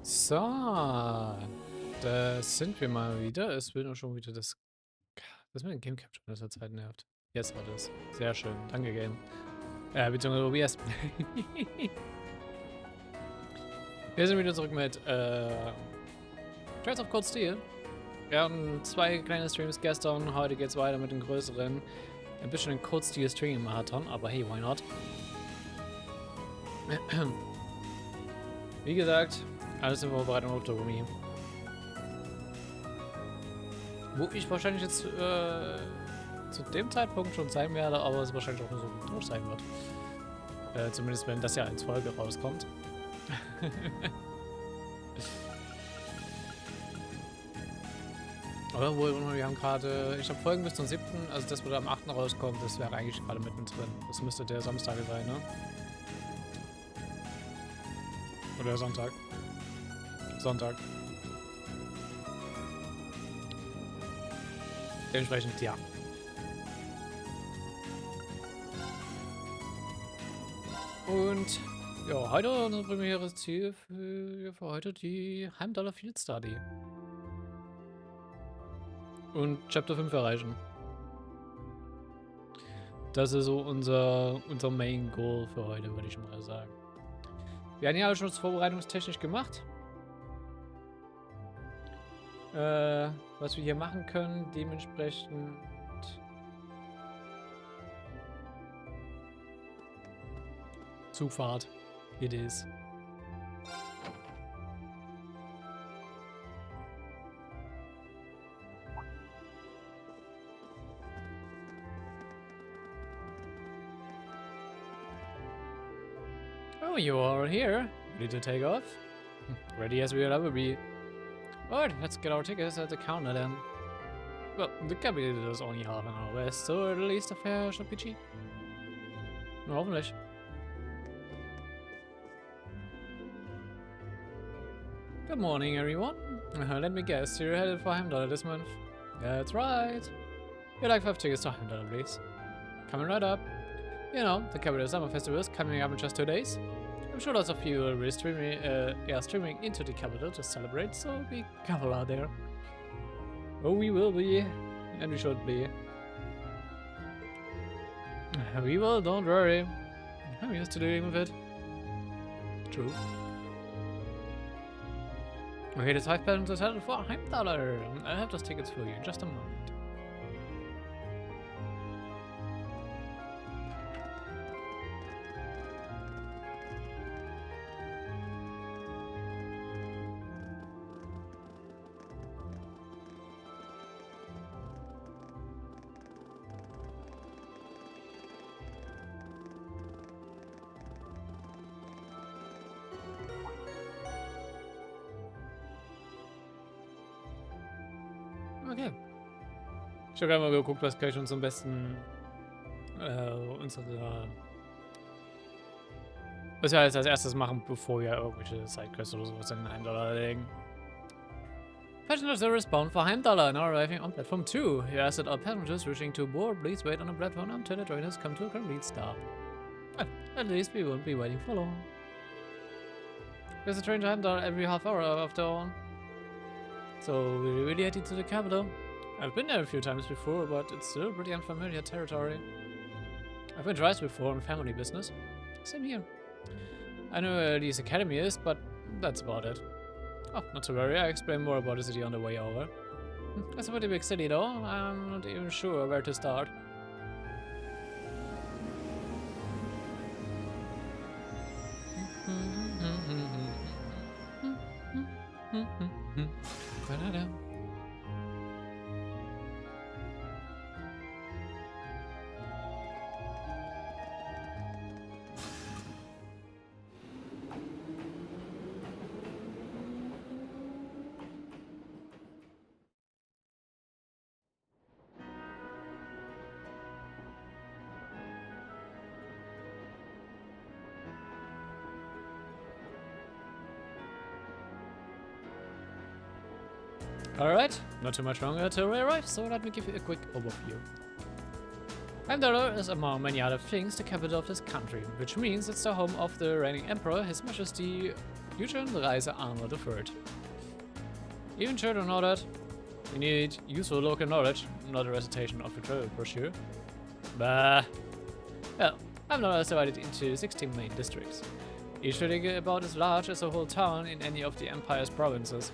So, da sind wir mal wieder. Es will nur schon wieder das mit dem Game Capture in letzter Zeit nervt. Jetzt hat es. Sehr schön. Danke, Game. Beziehungsweise OBS. Wir sind wieder zurück mit, Trails of Cold Steel. Wir hatten 2 kleine Streams gestern. Heute geht's weiter mit den größeren. Ein bisschen ein Cold Steel Stream Marathon, aber hey, why not? Wie gesagt, alles in Vorbereitung auf der Uni. Wo ich wahrscheinlich jetzt zu dem Zeitpunkt schon sein werde, aber es wahrscheinlich auch nur so durch sein wird. Zumindest wenn das ja als Folge rauskommt. Aber wohl, wir haben gerade, ich habe Folgen bis zum 7., also das würde am 8. rauskommen, das wäre eigentlich gerade mittendrin. Das müsste der Samstag sein, ne? Oder Sonntag. Sonntag. Dementsprechend, ja. Und ja, heute unser primäres Ziel für heute die Heimvorteil Field Study. Und Chapter 5 erreichen. Das ist so unser Main Goal für heute, würde ich mal sagen. Wir haben ja schon vorbereitungstechnisch gemacht. Was wir hier machen können, dementsprechend. Zugfahrt. It is. Oh, you are here. Ready to take off? Ready as we'll ever be. Alright, let's get our tickets at the counter then. Well, the capital is only half an hour west, so at least the fare should be cheap. Na, hoffentlich. Good morning, everyone. Let me guess, you're headed for Heimvorteil this month? That's right. You'd like 5 tickets to Heimvorteil, please. Coming right up. You know, the Capital Summer Festival is coming up in just 2 days. I'm sure lots of you will be streaming into the capital to celebrate, so be careful out there. Oh, we will be, and we should be. We will, don't worry. I'm used to dealing with it. True. Okay, the 5 passengers headed for Heimvorteil. I'll have those tickets for you in just a moment. Okay. Ich habe gerade mal geguckt, was kann ich uns am besten was wir als erstes machen, bevor wir irgendwelche Sidequests oder sowas in den Heimvorteil legen. Passengers are bound for Heimvorteil and are arriving on platform 2. You ask that all passengers wishing to board, please wait on the platform until the train has come to a complete stop. Well, at least we won't be waiting for long. There's a train to Heimvorteil every half hour after all. So we're really heading to the capital. I've been there a few times before, but it's still pretty unfamiliar territory. I've been twice before on family business. Same here. I know where Lee's academy is, but that's about it. Oh, not to worry, I explain more about the city on the way over. It's a pretty big city though, I'm not even sure where to start. Alright, not too much longer till we arrive, so let me give you a quick overview. Heimvorteil is, among many other things, the capital of this country, which means it's the home of the reigning emperor, His Majesty Future and Reise Arnold III. Even children know that. We need useful local knowledge, not a recitation of a travel brochure. Bah. Well, Heimdallr is divided into 16 main districts, each really about as large as a whole town in any of the Empire's provinces.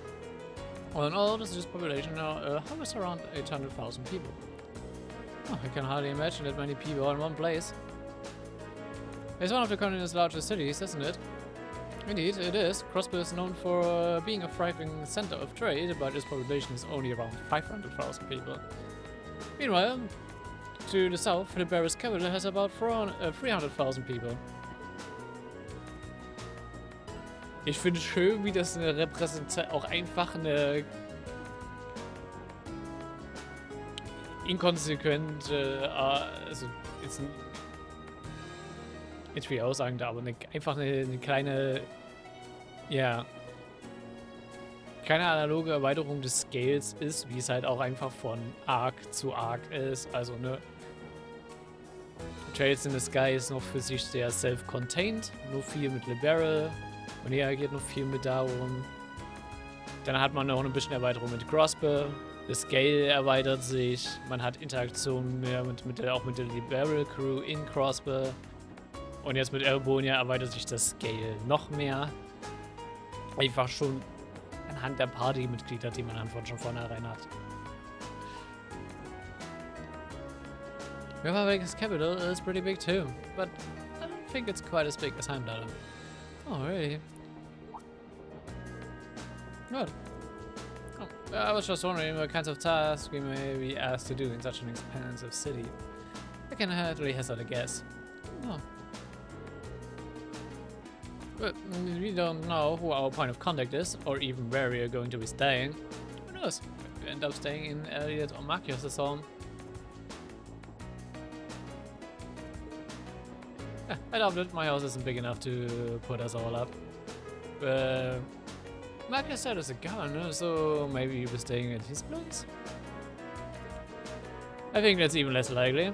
All in all, the city's population now hovers around 800,000 people. Oh, I can hardly imagine that many people in one place. It's one of the continent's largest cities, isn't it? Indeed, it is. Crossbell is known for being a thriving center of trade, but its population is only around 500,000 people. Meanwhile, to the south, the Barris capital has about 300,000 people. Ich finde schön, wie das eine auch einfach eine inkonsequente, also jetzt will ich aussagen da, aber einfach eine kleine, ja, keine analoge Erweiterung des Scales ist, wie es halt auch einfach von Arc zu Arc ist. Also, ne, Trails in the Sky ist noch für sich sehr self-contained, nur viel mit Liberal. Und hier geht noch viel mit darum. Dann hat man noch ein bisschen Erweiterung mit Crossbell. Das Scale erweitert sich. Man hat Interaktion mehr auch mit der Liberal Crew in Crossbell. Und jetzt mit Erebonia erweitert sich das Scale noch mehr. Einfach schon anhand der Partymitglieder, die man einfach schon vornherein hat. Riverbake's capital is pretty big too, but I don't think it's quite as big as Heimdallr. Oh, really? Good. Oh, I was just wondering what kinds of tasks we may be asked to do in such an expansive city. I can hardly hazard a guess. Oh. But we don't know who our point of contact is, or even where we are going to be staying. Who knows? If we end up staying in Elliot or Marcus's home. I doubt it. My house isn't big enough to put us all up. Marcus said it's a governor, so maybe he was staying at his place? I think that's even less likely.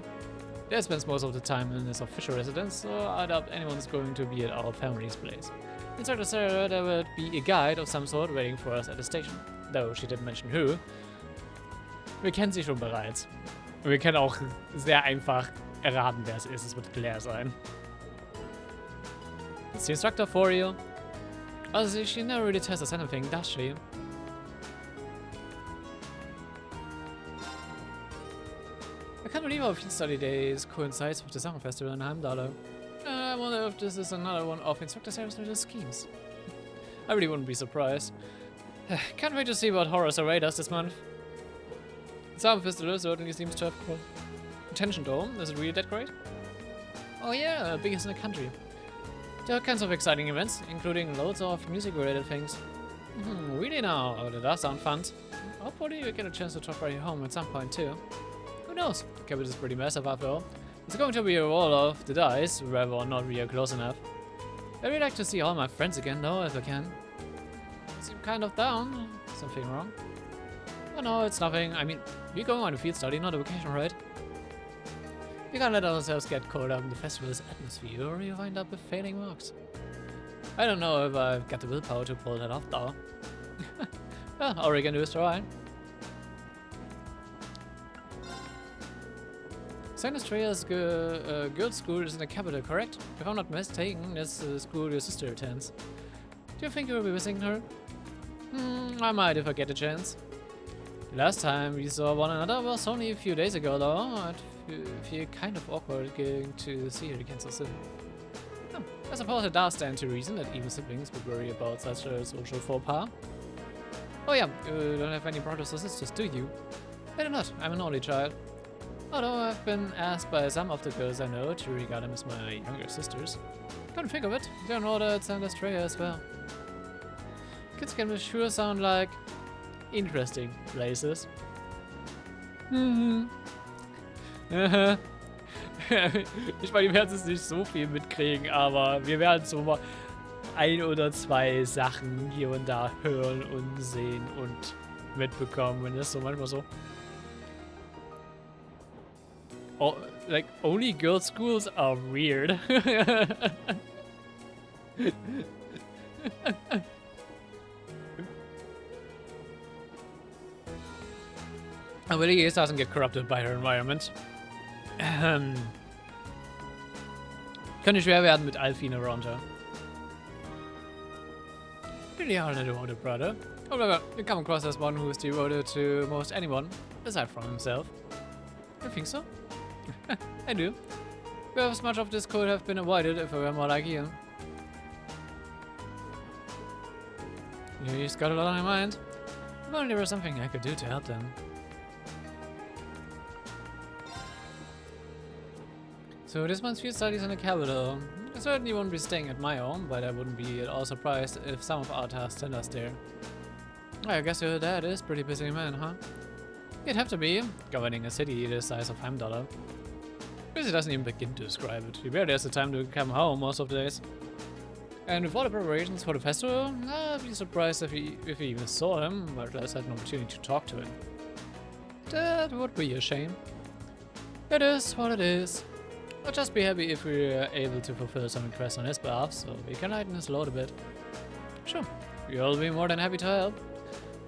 Dad spends most of the time in his official residence, so I doubt anyone's going to be at our family's place. Inside the Sarah, there would be a guide of some sort waiting for us at the station. Though she didn't mention who. Wir kennen sie schon bereits. Und wir können auch sehr einfach erraten, wer es ist. Es wird Claire sein. It's the instructor for you. Also, she never really tells us anything, does she? I can't believe our field study days coincides with the summer festival in Heimdallr. I wonder if this is another one of Instructor Sarah's little schemes. I really wouldn't be surprised. Can't wait to see what horrors await us this month. The summer festival certainly seems to have attention though. Is it really that great? Oh yeah, biggest in the country. There are kinds of exciting events, including loads of music-related things. Really now? Oh, that does sound fun. Hopefully we get a chance to talk right home at some point too. Who knows? The capital is pretty massive after all. It's going to be a roll of the dice, whether or not we are close enough. I'd really like to see all my friends again though, if I can. You seem kind of down. Something wrong? Oh no, it's nothing. I mean, we're going on a field study, not a vacation, right? We can't let ourselves get caught up in the festival's atmosphere or you wind up with failing marks. I don't know if I've got the willpower to pull that off though. Well, all we can do is try. St. Estrella's girls' school is in the capital, correct? If I'm not mistaken, that's the school your sister attends. Do you think you will be visiting her? I might if I get a chance. The last time we saw one another was only a few days ago though. I'd feel kind of awkward going to see her again so soon. I suppose it does stand to reason that even siblings would worry about such a social faux pas. Oh yeah, you don't have any brothers or sisters, do you? I do not, I'm an only child. Although I've been asked by some of the girls I know to regard them as my younger sisters. Couldn't think of it, they're an order at St. Estrella as well. Kids can sure sound like interesting places. Ich meine, die werden es nicht so viel mitkriegen, aber wir werden so mal ein oder zwei Sachen hier und da hören und sehen und mitbekommen. Und das ist so manchmal so. Oh, like, only girls' schools are weird. Aber Elise doesn't get corrupted by her environment. Könnte schwer werden mit Alfine runter. Really hard a devoted brother. However, you come across as one who is devoted to most anyone, aside from himself. You think so? I do. Perhaps much of this could have been avoided if I were more like you. You just got a lot on your mind. If only there was something I could do to help them. So this month's field studies in the capital. I certainly won't be staying at my home, but I wouldn't be at all surprised if some of our tasks send us there. I guess your dad is pretty busy man, huh? You'd have to be, governing a city the size of Heimvorteil. Busy doesn't even begin to describe it. He barely has the time to come home most of the days. And with all the preparations for the festival, I'd be surprised if we even saw him, but at least had an opportunity to talk to him. That would be a shame. It is what it is. I'll just be happy if we're able to fulfill some requests on his behalf, so we can lighten his load a bit. Sure, we'll be more than happy to help.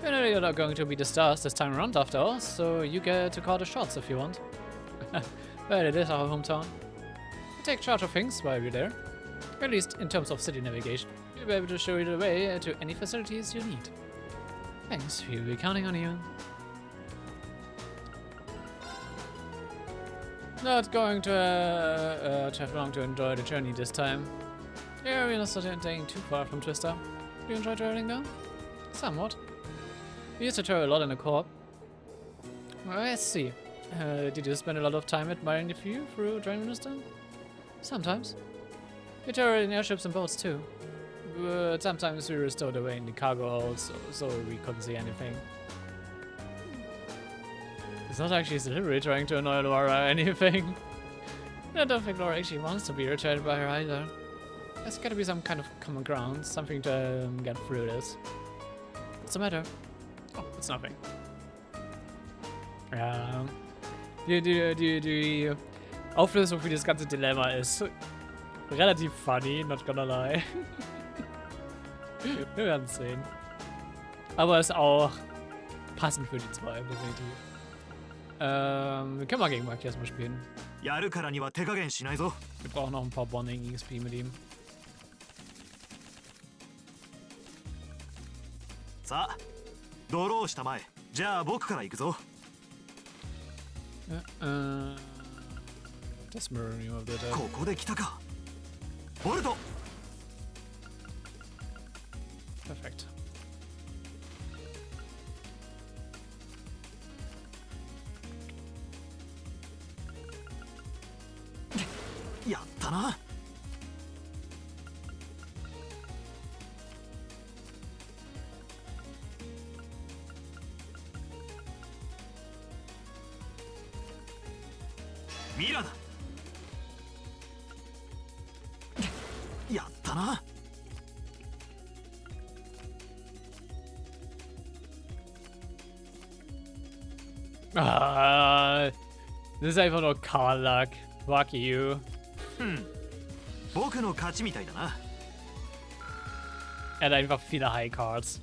We're not going to be the stars this time around after all, so you get to call the shots if you want. But it is our hometown. We take charge of things while we're there. At least in terms of city navigation. We'll be able to show you the way to any facilities you need. Thanks, we'll be counting on you. Not going to have long to enjoy the journey this time. Yeah, we're not staying too far from Twister. Do you enjoy traveling though? Somewhat. We used to travel a lot in the co-op. I see. Did you spend a lot of time admiring the view through Drain Minister? Sometimes. We traveled in airships and boats too. But sometimes we were stowed away in the cargo holds, so we couldn't see anything. It's not actually deliberately trying to annoy Laura or anything. I don't think Laura actually wants to be irritated by her either. There's gotta be some kind of common ground, something to get through this. What's the matter? Oh, it's nothing. Ja. Die Auflösung für das ganze Dilemma ist relativ funny, not gonna lie. Wir werden es sehen. Aber ist auch passend für die zwei, definitiv. Wir können mal gegen Mark erstmal spielen. Wir brauchen noch ein paar Bonding XP mit ihm. Das Mirroring mal bitte. Perfekt. Ah, das ist einfach nur Karlak. Fuck you. Er hat einfach viele High Cards.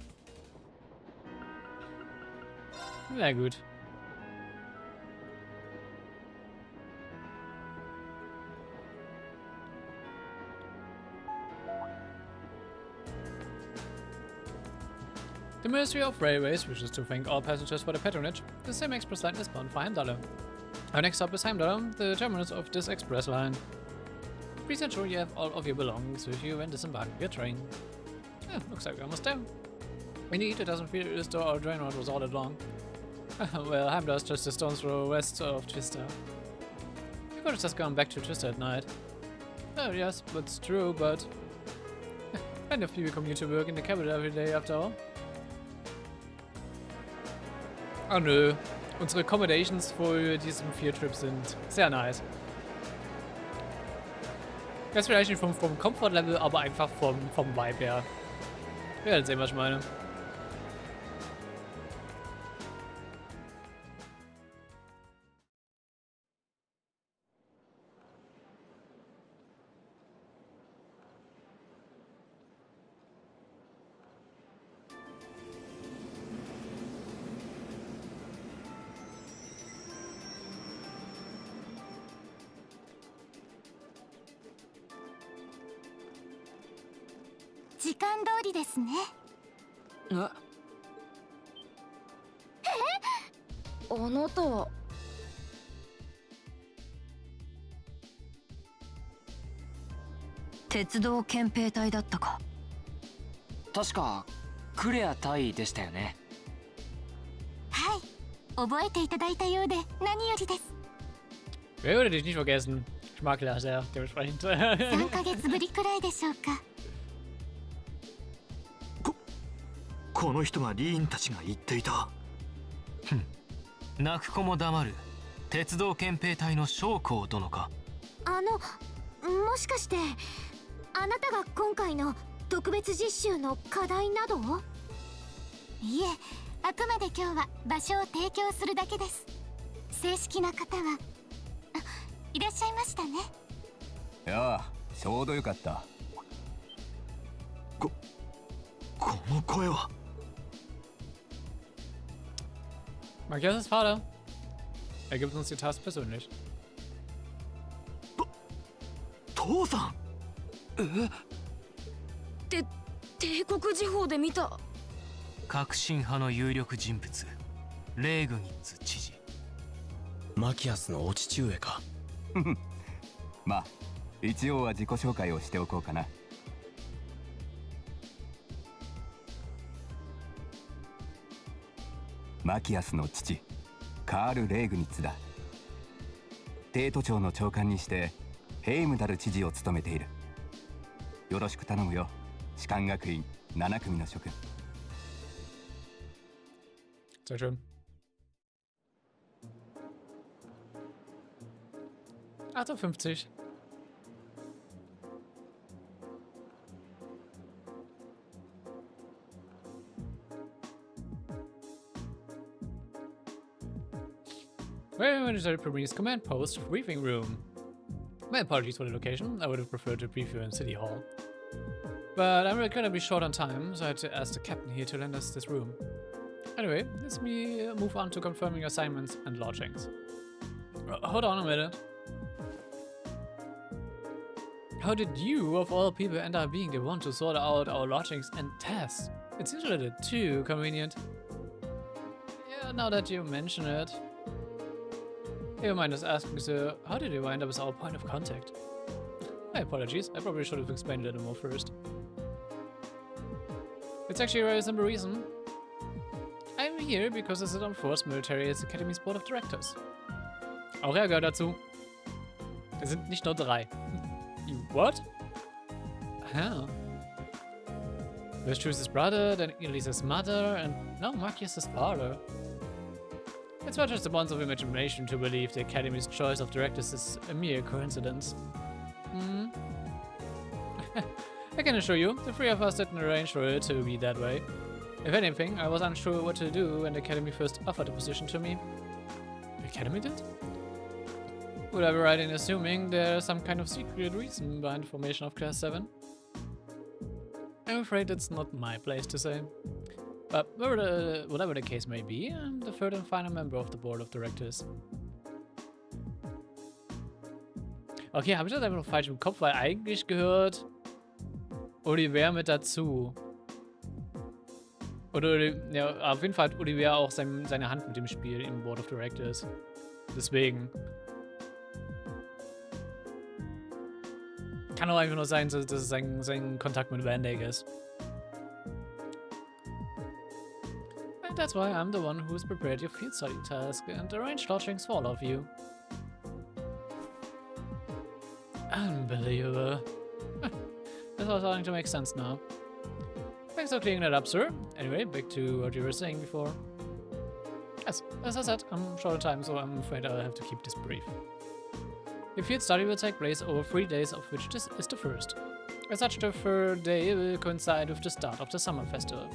Na gut. The Ministry of Railways wishes to thank all passengers for the patronage. The same express line is bound for Heimvorteil. Our next stop is Heimvorteil, the terminus of this express line. Please ensure you have all of your belongings with you when disembarking your train. Yeah, looks like we're almost there. Indeed, it doesn't feel as though our train ride was all that long. Well, Heimvorteil is just a stone's throw west of Twister. We could have just gone back to Twister at night. Oh yes, that's true, but plenty of people commute to work in the capital every day after all. Oh nö, unsere Accommodations für diesen Field-Trip sind sehr nice. Das ist vielleicht nicht vom Comfort-Level, aber einfach vom Vibe her. Wir werden sehen, was ich meine. 時間通りですね。あなたは鉄道憲兵隊だったか。確かクレア隊でしたよね。はい、覚えていただいたようで何よりです。Wer würde dich nicht vergessen? Ich mag das sehr, dementsprechend. 3ヶ月ぶりくらいでしょうか。この人がリーンたちが言っていた。泣く子も黙る鉄道憲兵隊の将校殿か。もしかしてあなたが今回の特別実習の課題などを？いえ、あくまで今日は場所を提供するだけです。正式な方は、いらっしゃいましたね。いや、ちょうどよかった。この声は。Matthias' Vater. Er gibt uns die Tasse persönlich. 父さん。帝国時報で見た。革新派の有力人物レーグニッツ知事。マキアスのお父上か。まあ一応は自己紹介をしておこうかな。マキアスの父カール・レーグニッツだ。帝都庁の長官にしてヘイムダル知事を務めている。よろしく頼むよ、士官学院7組の諸君。Sehr schön. $58. Military Premier's command post briefing room. My apologies for the location. I would have preferred to brief you in City Hall. But I'm incredibly short on time, so I had to ask the captain here to lend us this room. Anyway, let me move on to confirming assignments and lodgings. Hold on a minute. How did you, of all people, end up being the one to sort out our lodgings and tests? It seems a little too convenient. Yeah, now that you mention it. You mind us asking, sir, how did you wind up as our point of contact? My apologies, I probably should have explained it a little more first. It's actually a very simple reason. I'm here because the Armed Force Military Academy's Board of Directors. Auch er gehört dazu. Es sind nicht nur 3. You what? Huh. First Drew's brother, then Elisa's mother, and now Marcus's father. It's not just a bonds of imagination to believe the Academy's choice of directors is a mere coincidence. I can assure you, the 3 of us didn't arrange for it to be that way. If anything, I was unsure what to do when the Academy first offered the position to me. The Academy did? Would I be right in assuming there's some kind of secret reason behind the formation of Class 7? I'm afraid it's not my place to say. But whatever the case may be, I'm the 3rd and final member of the Board of Directors. Okay, habe ich das einfach noch falsch im Kopf, weil eigentlich gehört Oliver mit dazu. Oder, ja, auf jeden Fall hat Oliver auch seine Hand mit dem Spiel im Board of Directors. Deswegen. Kann auch einfach nur sein, dass es sein Kontakt mit Van Dyke ist. And that's why I'm the one who's prepared your field study task and arranged lodgings for all of you. Unbelievable. This all starting to make sense now. Thanks for clearing that up, sir. Anyway, back to what you were saying before. Yes, as I said, I'm short on time, so I'm afraid I'll have to keep this brief. Your field study will take place over 3 days, of which this is the first. As such, the 3rd day will coincide with the start of the summer festival.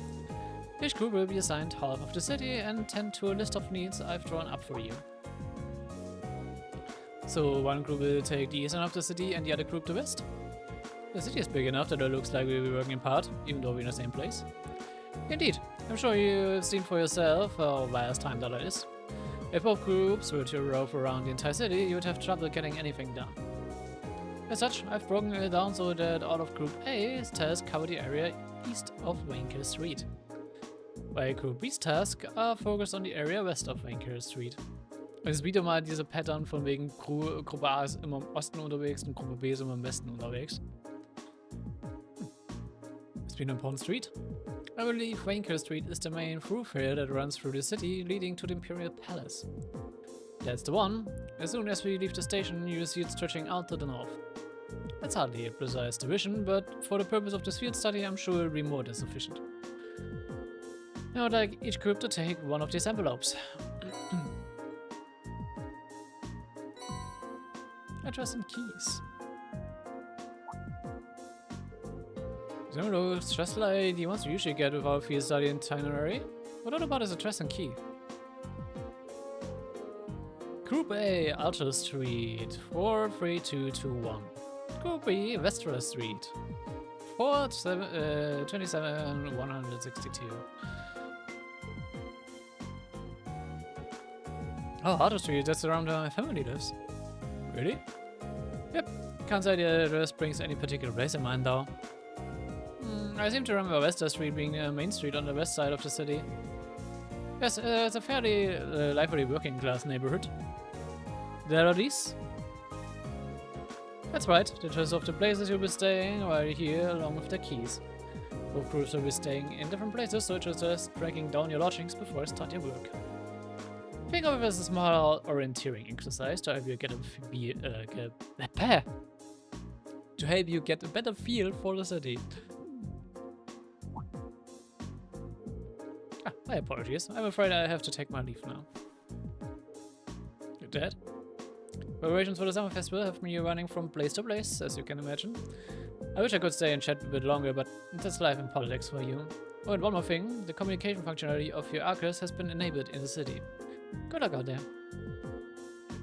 Each group will be assigned half of the city and tend to a list of needs I've drawn up for you. So one group will take the eastern of the city and the other group the west? The city is big enough that it looks like we'll be working apart, even though we're in the same place. Indeed, I'm sure you've seen for yourself how vast time dollar is. If both groups were to rove around the entire city, you would have trouble getting anything done. As such, I've broken it down so that all of Group A's tasks cover the area east of Wanker Street, while Group B's tasks are focused on the area west of Wanker Street. Es ist wieder mal diese Pattern von wegen Gruppe A ist immer im Osten unterwegs und Gruppe B ist immer im Westen unterwegs. It's been on Street. I believe Wanker Street is the main thoroughfare that runs through the city, leading to the Imperial Palace. That's the one. As soon as we leave the station, you see it stretching out to the north. It's hardly a precise division, but for the purpose of this field study, I'm sure it'll be more than sufficient. I would like each group to take one of these envelopes. Address and keys. So looks just like the ones we usually get with our field study itinerary. What about his address and key? Group A, Alto Street, 43221. Group B, Vestra Street, 27162. Oh, Alto Street, that's around where my family lives. Really? Yep, can't say the address brings any particular place in mind though. I seem to remember Vestra Street being the main street on the west side of the city. Yes, it's a fairly lively working class neighborhood. There are these? That's right, the choice of the places you'll be staying while you're here along with the keys. Both groups will be staying in different places, so it's just tracking down your lodgings before you start your work. Think of it as a small orienteering exercise to help you get a better feel for the city. My apologies. I'm afraid I have to take my leave now. You're dead? Preparations for the summer festival have me running from place to place, as you can imagine. I wish I could stay and chat a bit longer, but that's life in politics for you. Oh, and one more thing. The communication functionality of your Arcus has been enabled in the city. Good luck out there.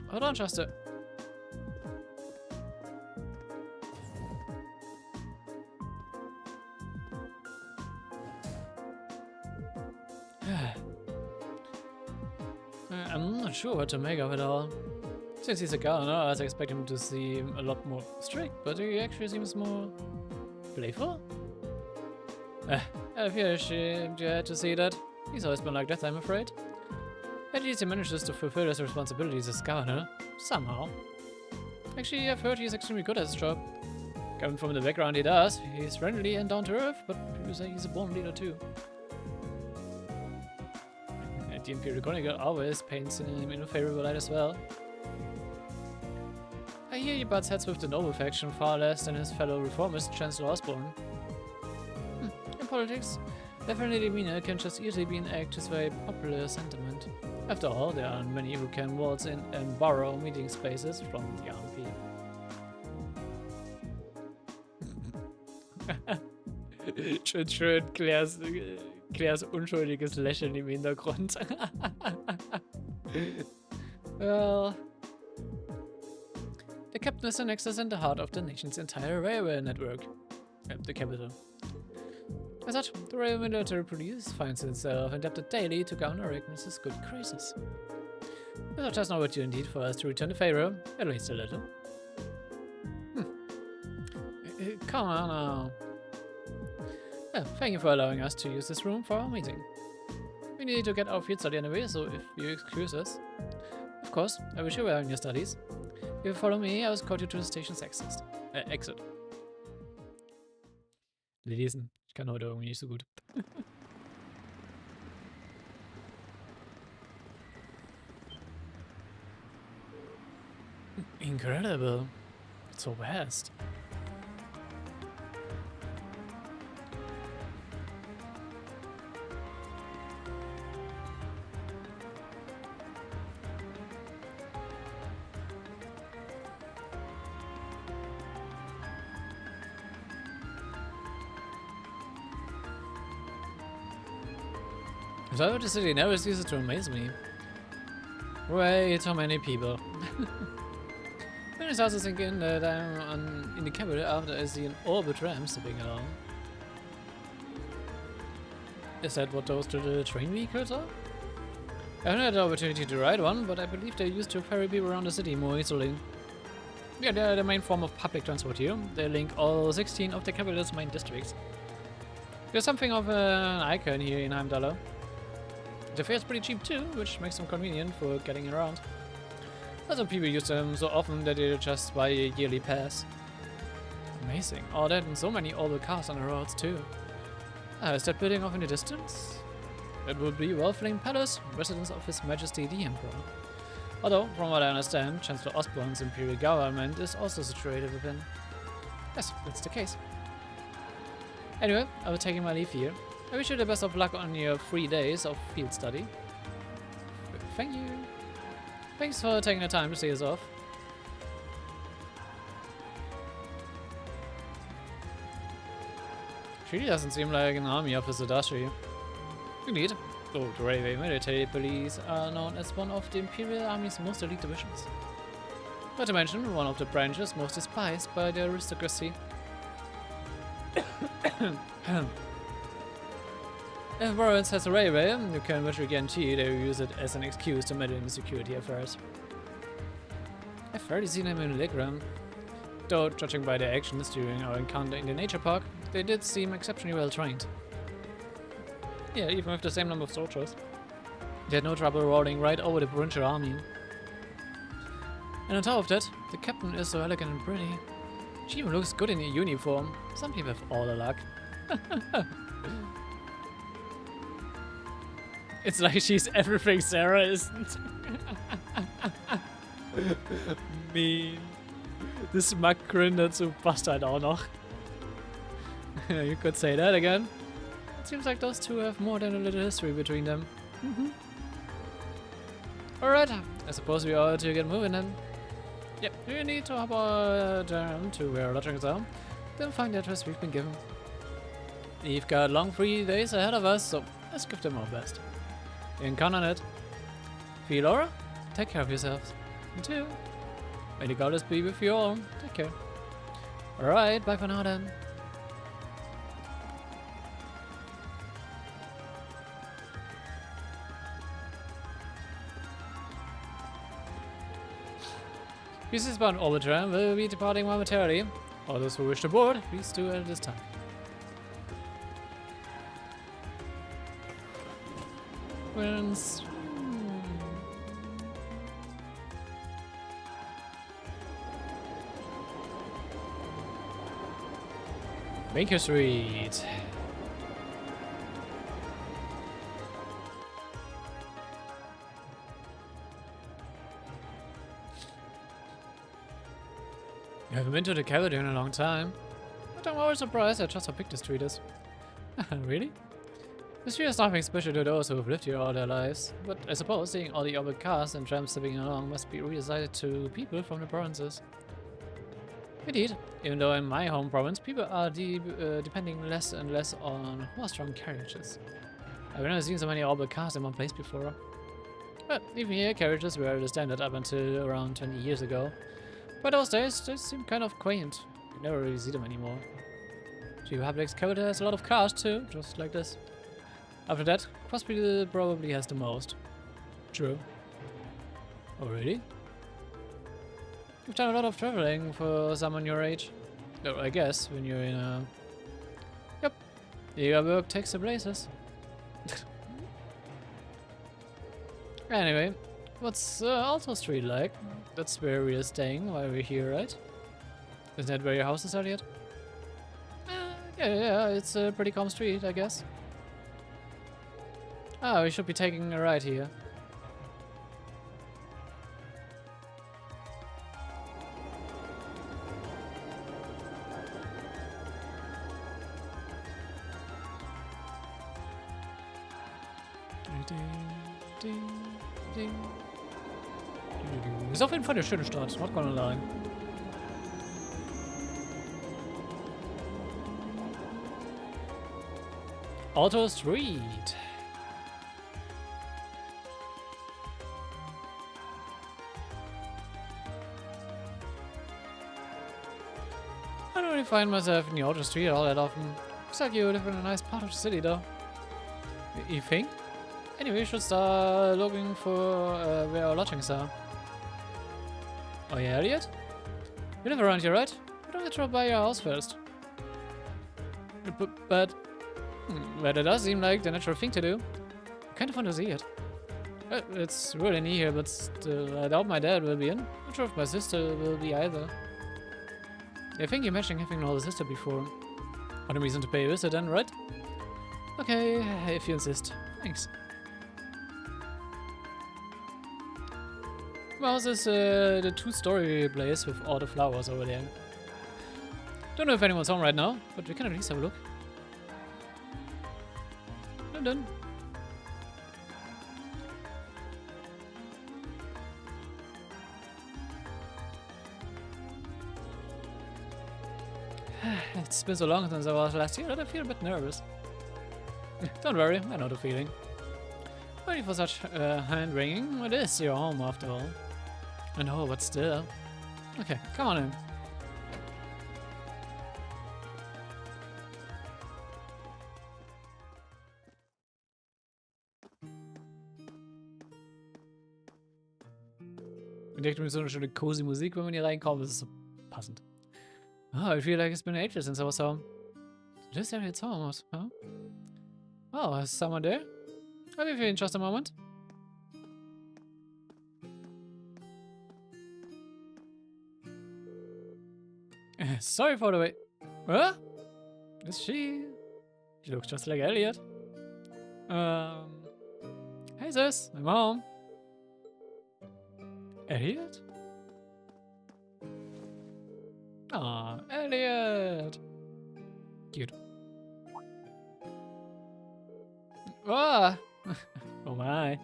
Hold on, Schuster. I'm not sure what to make of it all. Since he's a governor, I was expecting him to seem a lot more strict, but he actually seems more playful. I feel ashamed you had to see that. He's always been like that, I'm afraid. At least he manages to fulfill his responsibilities as governor, somehow. Actually, I've heard he's extremely good at his job. Coming from the background he does, he's friendly and down to earth, but people say he's a born leader too. And the Imperial Chronicle always paints him in a favorable light as well. I hear he butts heads with the noble faction far less than his fellow reformist Chancellor Osborne. In politics, their friendly demeanor can just easily be an act to sway popular sentiment. After all, there aren't many who can waltz in and borrow meeting spaces from the RMP. Schön, Claires unschuldiges Lächeln im Hintergrund. Well, the captain is an nexus in the heart of the nation's entire railway network. The capital. As such, the Royal Military Police finds itself indebted daily to Governor Agnes's good graces. This is just an opportunity for us to return the favor, at least a little. Come on now. Yeah, thank you for allowing us to use this room for our meeting. We need to get our field study anyway, so if you excuse us. Of course, I wish you well in your studies. If you follow me, I will escort you to the station's exit. Lesen. Ich kann heute irgendwie nicht so gut. Incredible. So vast. So the city never ceases to amaze me. Way too many people. When it starts to sink in that I'm in the capital after I see an orbit ram zipping along. Is that what those little train vehicles are? I haven't had the opportunity to ride one, but I believe they're used to ferry people around the city more easily. Yeah, they're the main form of public transport here. They link all 16 of the capital's main districts. There's something of an icon here in Heimdallr. The fare is pretty cheap too, which makes them convenient for getting around. Also, people use them so often that they just buy a yearly pass. Amazing. Oh, that and so many old cars on the roads too. Is that building off in the distance? It would be Wellflame Palace, residence of His Majesty the Emperor. Although, from what I understand, Chancellor Osborne's imperial government is also situated within. Yes, that's the case. Anyway, I will take my leave here. I wish you the best of luck on your 3 days of field study. Thank you. Thanks for taking the time to see us off. She really doesn't seem like an army officer, does she? Indeed. Oh, the railway military police are known as one of the Imperial Army's most elite divisions. Not to mention, one of the branches most despised by the aristocracy. If Warrens has a railway, you can virtually guarantee they will use it as an excuse to meddle in security affairs. I've already seen them in Legram. Though, judging by their actions during our encounter in the nature park, they did seem exceptionally well trained. Yeah, even with the same number of soldiers. They had no trouble rolling right over the provincial army. And on top of that, the captain is so elegant and pretty. She even looks good in a uniform. Some people have all the luck. It's like she's everything Sarah isn't. Mean. The smug grin dazu passt halt auch noch. You could say that again. It seems like those two have more than a little history between them. Alright, I suppose we ought to get moving then. Yep, we need to hop down to where our lodgings are, then find the address we've been given. We've got long 3 days ahead of us, so let's give them our best. In Kanal, Laura, take care of yourselves. You too. May the goddess be with you all. Take care. Alright, bye for now then. This is bound Orbiter will be departing momentarily. All those who wish to board, please do at this time. Wins. Baker Street. I haven't been to the cavalry in a long time, but I'm always surprised at just how big the street is. Really? The street is nothing special to those who have lived here all their lives, but I suppose seeing all the other cars and trams zipping along must be really exciting to people from the provinces. Indeed, even though in my home province people are depending less and less on horse-drawn carriages. I've never seen so many orbital cars in one place before. But even here, carriages were the standard up until around 20 years ago. By those days, they seem kind of quaint. You never really see them anymore. The Republic's capital has a lot of cars too, just like this. After that, Crossbell probably has the most. True. Oh really? You've done a lot of traveling for someone your age. Oh, I guess, when you're in a... Yep. Your work takes the places. Anyway, what's Alto Street like? That's where we're staying while we're here, right? Isn't that where your house is, Elliot? Yeah, it's a pretty calm street, I guess. Ah, we should be taking a ride here. Ist auf jeden Fall eine schöne Stadt, not gonna lie. Auto Street. I don't really find myself in the Auto Street all that often. Looks like you live in a nice part of the city though. You think? Anyway, we should start looking for where our lodgings are. Oh yeah, Elliot? You live around here, right? Why don't I drop by your house first? But it does seem like the natural thing to do. I kind of want to see it. It's really neat here, but still, I doubt my dad will be in. Not sure if my sister will be either. I think you mentioned having an older sister before. What a reason to pay a visit then, right? Okay, if you insist. Thanks. Well, this is the two-story place with all the flowers over there. Don't know if anyone's home right now, but we can at least have a look. Dun dun. It's been so long since I was last here that I feel a bit nervous. Don't worry, I know the feeling. Waiting for such hand wringing. It is your home after all. I know, but still. Okay, come on in. Ich denke mir so eine schöne cozy Musik, wenn man hier reinkommt, das ist so passend. Oh, I feel like it's been ages since I was home. Just area it's almost, huh? Oh, is someone there? Have you feeling just a moment? Sorry for the wait. Huh? Is she? She looks just like Elliot. Hey sis, I'm home. Elliot? Aw, Elliot! Cute. Ah! Oh my.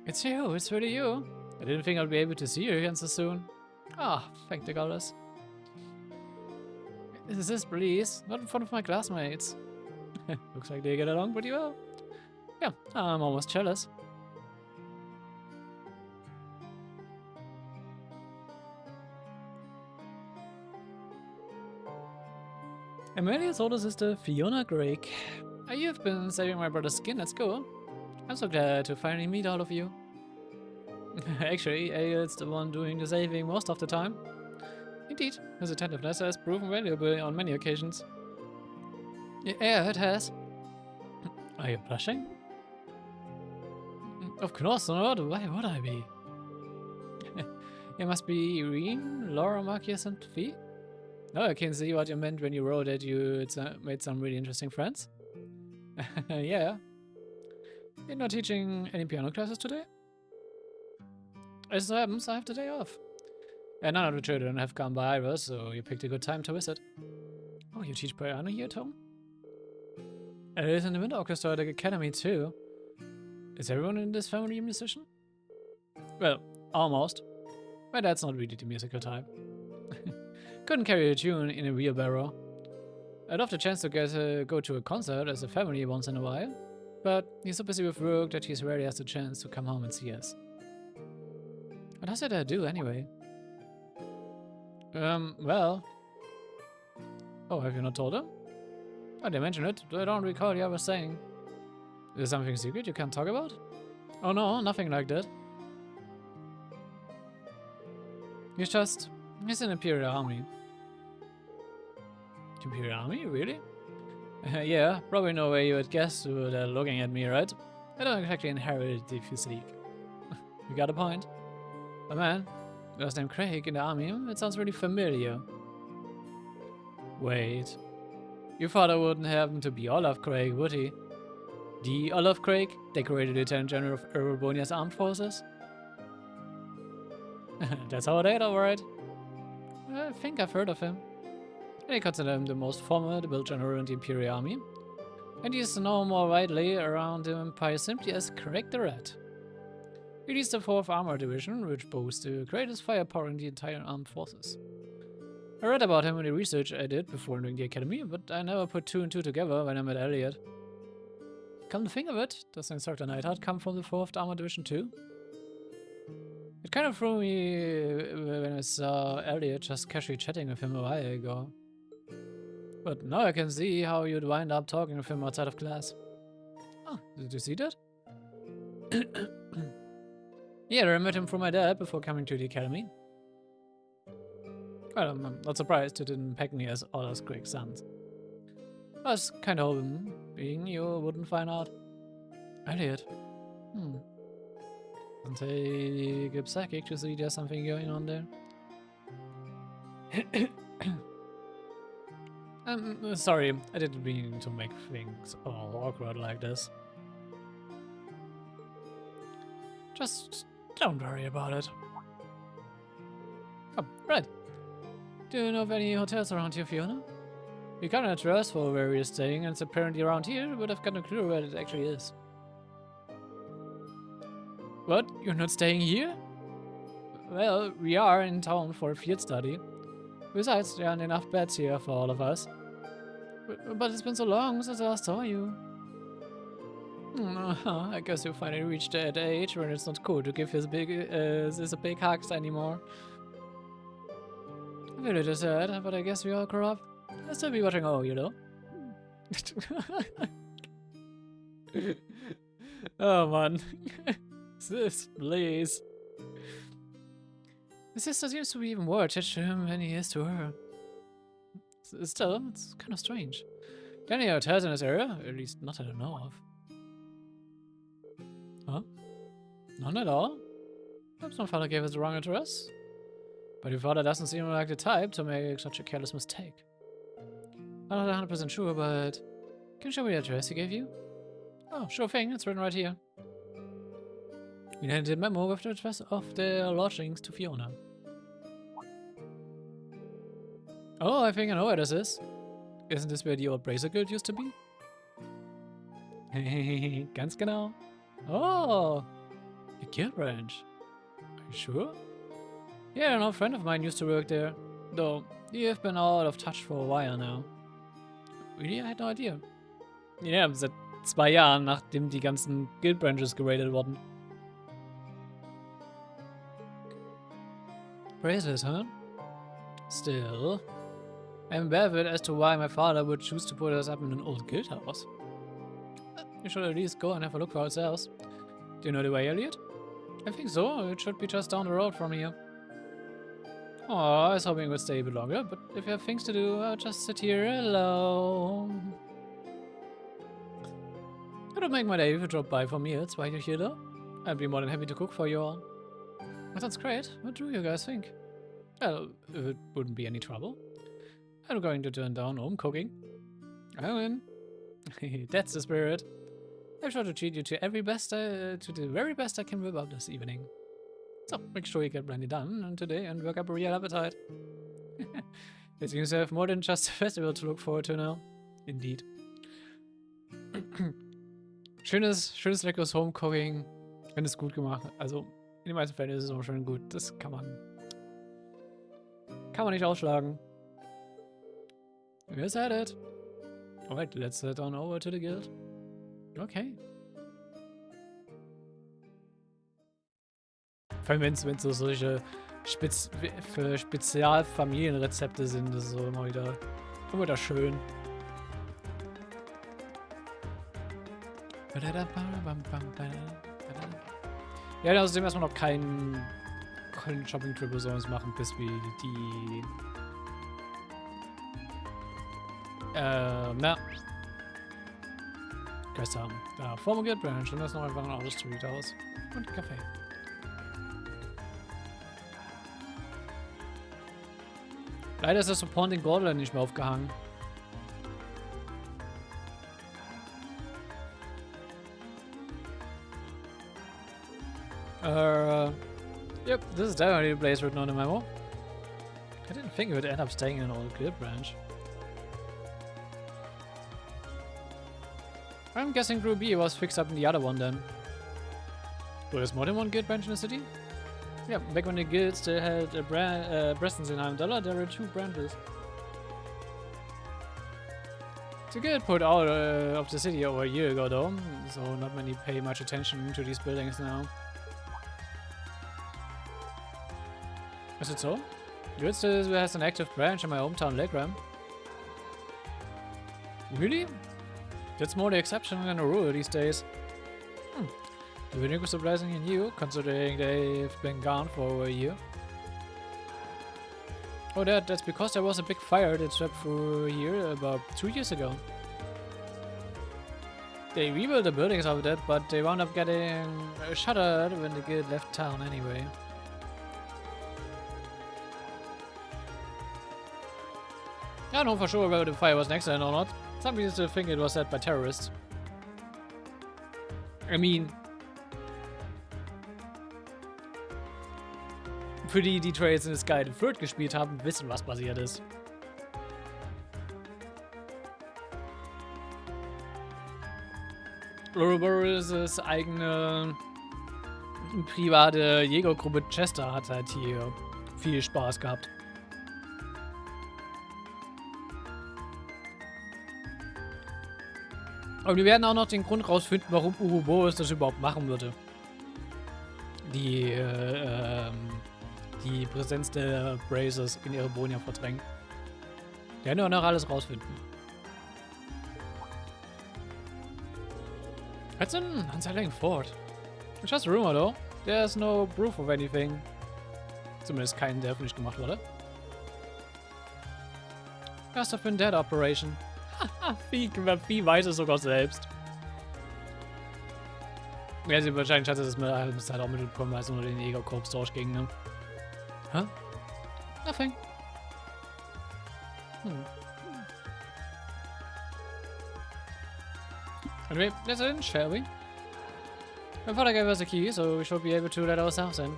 It's you, it's really you. I didn't think I'd be able to see you again so soon. Ah, thank the goddess. Is this please? Not in front of my classmates. Looks like they get along pretty well. Yeah, I'm almost jealous. Amelia's older sister, Fiona Drake. You've been saving my brother's skin at school. I'm so glad to finally meet all of you. Actually, Elliot's the one doing the saving most of the time. Indeed, his attentiveness has proven valuable on many occasions. Yeah, it has. Are you blushing? Of course not, why would I be? You must be Irene, Laura, Marcus, and Fee? Oh, I can see what you meant when you wrote that you made some really interesting friends. Yeah. You're not teaching any piano classes today? As it so happens, I have the day off. And none of the children have come by either, so you picked a good time to visit. Oh, you teach piano here at home? And it is in the Winter Orchestra at the Academy too. Is everyone in this family a musician? Well, almost. My dad's not really the musical type. Couldn't carry a tune in a wheelbarrow. I'd love the chance to go to a concert as a family once in a while, but he's so busy with work that he's rarely has the chance to come home and see us. What does it do anyway? Well... Oh, have you not told him? Oh, they mentioned it, but I don't recall you ever saying. Is there something secret you can't talk about? Oh no, nothing like that. He's in Imperial Army. Imperial Army? Really? Yeah, probably no way you would guess without looking at me, right? I don't exactly inherit the physique. You got a point. But man, was named Craig in the army, it sounds really familiar. Wait. Your father wouldn't happen to be Olaf Craig, would he? The Olaf Craig, decorated Lieutenant General of Erebonia's armed forces? That's our dad, alright. I think I've heard of him. They consider him the most formidable general in the Imperial Army, and he is known more widely around the Empire simply as Craig the Red. He leads the 4th Armor Division, which boasts the greatest firepower in the entire armed forces. I read about him in the research I did before entering the academy, but I never put 2 and 2 together when I met Elliot. Come to think of it, does Instructor Neidhart come from the 4th Armor Division too? It kind of threw me when I saw Elliot just casually chatting with him a while ago. But now I can see how you'd wind up talking with him outside of class. Oh, did you see that? Yeah, I met him from my dad before coming to the academy. Well, I'm not surprised you didn't peck me as Otter's quick sons. I was kind of hoping you wouldn't find out. Elliot. Doesn't take a psychic to see there's something going on there. I'm sorry, I didn't mean to make things all awkward like this. Just don't worry about it. Oh, right. Do you know of any hotels around here, Fiona? We got an address for where we're staying, and it's apparently around here, but I've got no clue where it actually is. What? You're not staying here? Well, we are in town for a field study. Besides, there aren't enough beds here for all of us. But it's been so long since I last saw you. I guess you finally reached that age when it's not cool to give his big hugs anymore. Really sad, but I guess we all grow up. I'll still be watching Oh, you know. Oh man. Sis, please. My sister seems to be even more attached to him than he is to her. Still, it's kind of strange. There are any hotels in this area? At least not that I know of. Huh? None at all? Perhaps my father gave us the wrong address. But your father doesn't seem like the type to make such a careless mistake. I'm not 100% sure, but can you show me the address he gave you? Oh, sure thing, it's written right here. We handed a memo with the address of the lodgings to Fiona. Oh, I think I know where this is. Isn't this where the old Bracer Guild used to be? Hehehe, ganz genau. Oh, a guild branch. Are you sure? Yeah, an old friend of mine used to work there. Though, you've been out of touch for a while now. Really? I had no idea. Ja, seit 2 Jahren, nachdem die ganzen Guild Branches geradet wurden. Braces, huh? Still, I'm baffled as to why my father would choose to put us up in an old guild house. We should at least go and have a look for ourselves. Do you know the way, Elliot? I think so. It should be just down the road from here. Oh, I was hoping it would stay a bit longer, but if you have things to do, I'll just sit here alone. It'll make my day if you drop by for meals while you're here, though. I'd be more than happy to cook for you all. That sounds great. What do you guys think? Well, if it wouldn't be any trouble. I'm going to turn down home cooking. I'm in. That's the spirit. I'm sure to treat you to the very best I can whip up this evening. So, make sure you get plenty done today and work up a real appetite. It seems to have more than just a festival to look forward to now. Indeed. schönes leckeres Home-Cooking, wenn es gut gemacht. Also, in den meisten Fällen ist es auch schon gut. Das kann man nicht ausschlagen. Where's that it? Alright, let's head on over to the guild. Okay. Vor allem, wenn es so solche für Spezialfamilienrezepte sind, das ist so immer wieder schön. Ja, außerdem erstmal noch keinen Shopping-Trip oder sowas machen, bis wir die Quest haben. Da, Formal Guild Branch, und das ist noch einfach ein Auto Street aus. Und Kaffee. Leider ist das Support in Borderland nicht mehr aufgehangen. Yep, this is definitely the place written on the memo. I didn't think it would end up staying in an old guild branch. I'm guessing Group B was fixed up in the other one then. Well, there's more than one guild branch in the city? Yeah, back when the guild still had a presence in Heimvorteil, there were 2 branches. The guild put out of the city over a year ago though, so not many pay much attention to these buildings now. Is it so? Guild still has an active branch in my hometown Legram. Really? That's more the exception than the rule these days. The winning was surprisingly new, considering they've been gone for over a year. Oh, that's because there was a big fire that swept through here about 2 years ago. They rebuilt the buildings of that, but they wound up getting shuttered when the guild left town anyway. I don't know for sure whether the fire was an accident or not. Some people still think it was set by terrorists. I mean, für die Trails in the Sky the Third gespielt haben, wissen, was passiert ist. Ouroboros' eigene private Jägergruppe Chester hat halt hier viel Spaß gehabt. Aber wir werden auch noch den Grund rausfinden, warum Ouroboros das überhaupt machen würde. Die Präsenz der Brazers in Erebonia verdrängen. Wir werden auch noch alles rausfinden. It's an unsettling fort. It's just a rumor though. There's no proof of anything. Zumindest keinen, der öffentlich gemacht wurde. Must have been dead operation. Haha, Vieh weiß es sogar selbst. Ja, sie wahrscheinlich hat es halt auch mitbekommen, weil es nur den Jägerkorps durchging, ne? Huh? Nothing. Anyway, let's in, shall we? My father gave us a key, so we should be able to let ourselves in.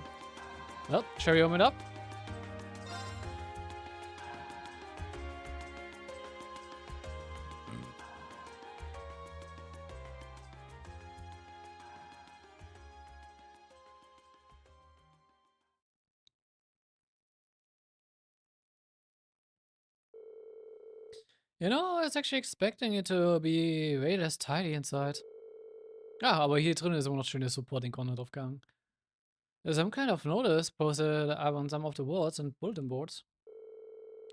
Well, shall we open it up? You know, I was actually expecting it to be way less tidy inside. Ah, aber hier drin ist immer noch schönes Supporting Content aufgegangen. There's some kind of notice posted on some of the walls and bulletin boards.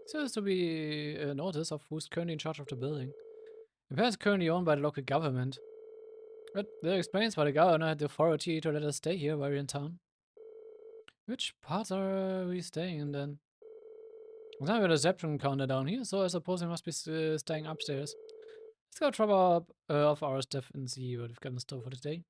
Seems to be a notice of who's currently in charge of the building. The place is currently owned by the local government. But that explains why the governor had the authority to let us stay here while we're in town. Which parts are we staying in then? We have a reception counter down here, so I suppose we must be staying upstairs. Let's go drop off our stuff and see what we've got in store for today.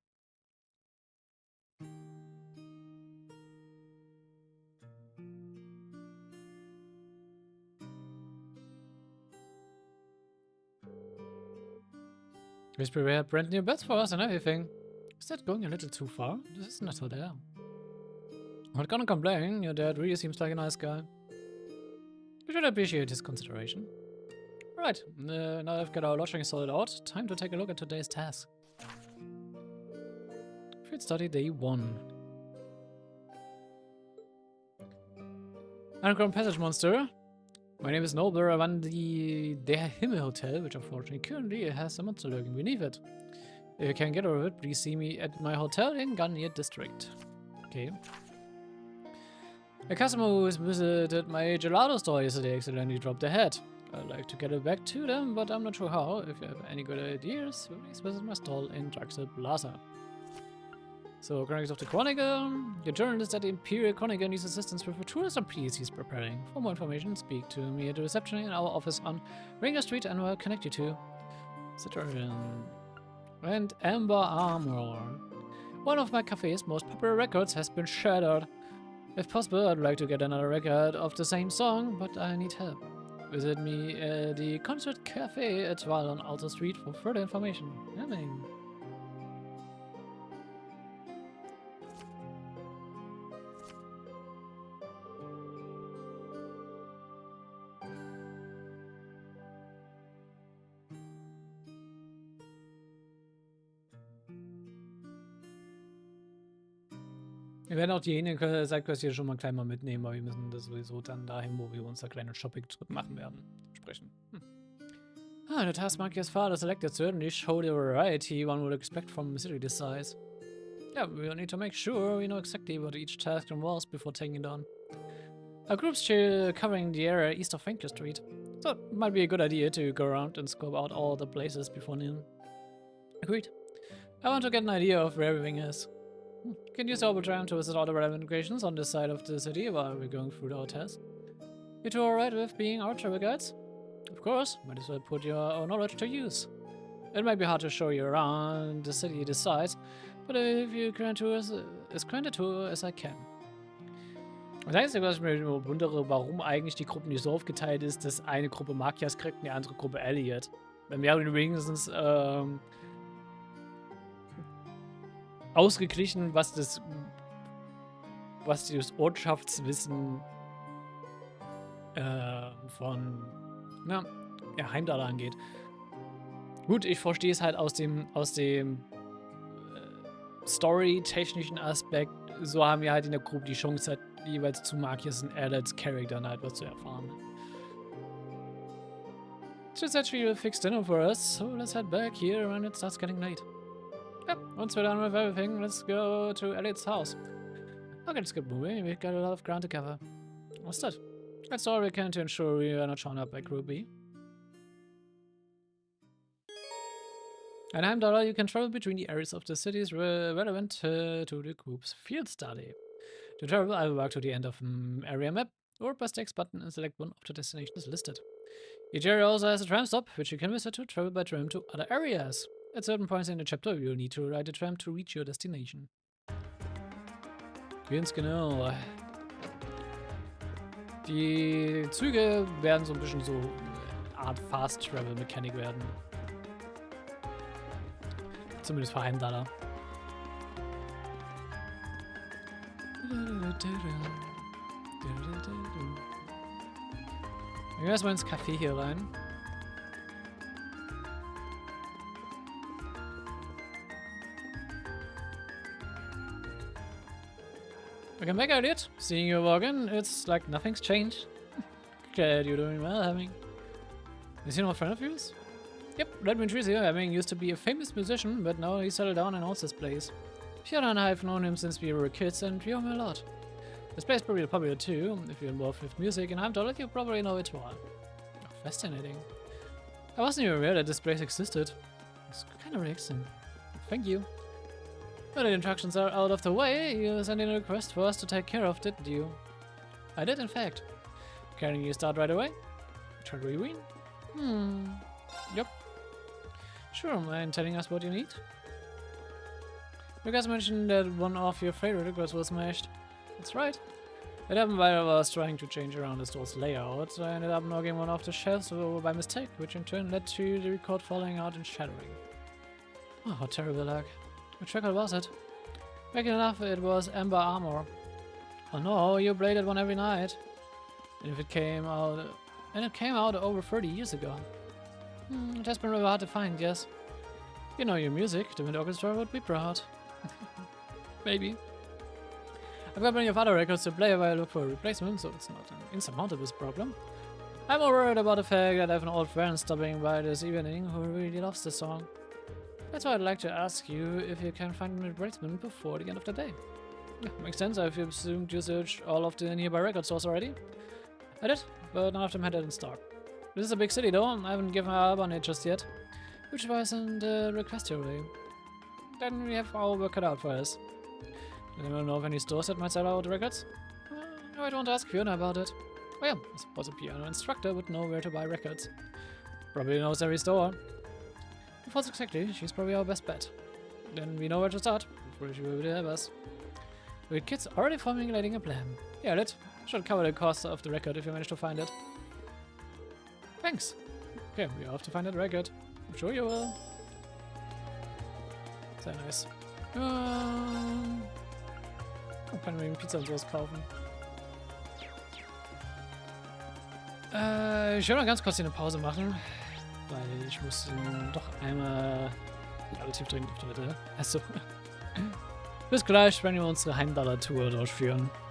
Please prepare brand new beds for us and everything. Is that going a little too far? This isn't a hotel. I'm not gonna complain, your dad really seems like a nice guy. We should appreciate his consideration. Right, now I've got our lodging sorted out, time to take a look at today's task. Field study day 1. Underground passage monster. My name is Noble, I run the Heimvorteil, which unfortunately currently has a monster lurking beneath it. If you can get rid of it, please see me at my hotel in Garnier district. Okay. A customer who has visited my gelato store yesterday accidentally dropped their head. I'd like to get it back to them, but I'm not sure how. If you have any good ideas, please visit my stall in Draxel Plaza. So, Chronicles of the Chronicle. Your journalist at the Imperial Chronicle needs assistance with a tourism piece he's preparing. For more information, speak to me at the reception in our office on Ringer Street and we'll connect you to Citron and Amber Armor. One of my cafe's most popular records has been shattered. If possible, I'd like to get another record of the same song, but I need help. Visit me at the Concert Cafe at Val on Alta Street for further information. Wir werden auch die Sidequest hier schon mal klein mal mitnehmen, aber wir müssen das sowieso dann dahin, wo wir unser kleinen Shopping-Trip machen werden, sprechen. The task mark is far selected certainly show the variety one would expect from a city this size. Yeah, we'll need to make sure we know exactly what each task involves before taking it on. Our group's covering the area east of Finker Street, so it might be a good idea to go around and scope out all the places before noon. Agreed. I want to get an idea of where everything is. Can use our time to visit all the relevant locations on this side of the city while we're going through our task. You two are alright with being our travel guides? Of course, might as well put your own knowledge to use. It might be hard to show you around the city this size, but if you grant to us as granted to as I can. Das Einzige, was ich mir wundere, warum eigentlich die Gruppe nicht so aufgeteilt ist, dass eine Gruppe Magias kriegt und die andere Gruppe Elliot. Dann wäre wenigstens ausgeglichen, was das Ortschaftswissen von Heimdall angeht. Gut, ich verstehe es halt aus dem story-technischen Aspekt. So haben wir halt in der Gruppe die Chance, halt jeweils zu Magias und Elliots Charakteren halt was zu erfahren. Just actually fixed dinner for us, so let's head back here when it starts getting late. Yep, once we're done with everything, let's go to Elliott's house. Okay, let's get moving. We've got a lot of ground to cover. What's that? That's all we can to ensure we are not shown up by Group B. In Heimdall, you can travel between the areas of the cities relevant to the group's field study. To travel, either walk to the end of an area map, or press the X button and select one of the destinations listed. Each area also has a tram stop, which you can visit to travel by tram to other areas. At certain points in the chapter, you'll need to ride the tram to reach your destination. Ganz genau. Die Züge werden so ein bisschen so eine Art Fast-Travel-Mechanik werden. Zumindest für Heimdaller. Wir gehen erstmal ins Café hier rein. Welcome back, Elliot. Seeing you walk in, it's like nothing's changed. Glad you're doing well, Hemming. Is he no friend of yours? Yep, let me introduce you. Hemming used to be a famous musician, but now he settled down and owns this place. Fiona and I have known him since we were kids, and we owe him a lot. This place is probably popular too. If you're involved with music in Heimdall, you probably know it well. Oh, fascinating. I wasn't even aware that this place existed. It's kind of relaxing. Thank you. Now the instructions are out of the way, you sent in a request for us to take care of, didn't you? I did, in fact. Can you start right away? Try to rewind? Yep. Sure, mind telling us what you need? You guys mentioned that one of your favorite records was smashed. That's right. It happened while I was trying to change around the store's layout. I ended up knocking one off the shelves by mistake, which in turn led to the record falling out and shattering. Oh, what terrible luck. Which record was it? Back enough, it was Amber Armor. Oh no, you played that one every night. And it came out over 30 years ago. It has been really hard to find, yes. You know your music, the Wind Orchestra would be proud. Maybe. I've got plenty of other records to play while I look for a replacement, so it's not an insurmountable problem. I'm more worried about the fact that I have an old friend stopping by this evening who really loves this song. That's why I'd like to ask you if you can find a replacement before the end of the day. Yeah, makes sense. I've assumed you searched all of the nearby record stores already. I did, but none of them had it in stock. This is a big city though, I haven't given up on it just yet. Which is why I sent a request your way. Then we have our work cut out for us. Do you know of any stores that might sell out records? No, I don't ask Fiona about it. Oh yeah, I suppose a piano instructor would know where to buy records. Probably knows every store. If that's exactly, she's probably our best bet. Then we know where to start. Hopefully she will help us. The kid's already formulating a plan. Yeah, that should cover the cost of the record if you manage to find it. Thanks. Okay, we have to find that record. I'm sure you will. Sehr nice. Kann wegen Pizza und sowas kaufen. Ich will mal ganz kurz hier eine Pause machen, weil ich muss doch einmal relativ dringend auf Toilette. Also, bis gleich, wenn wir unsere Heimdaller Tour durchführen.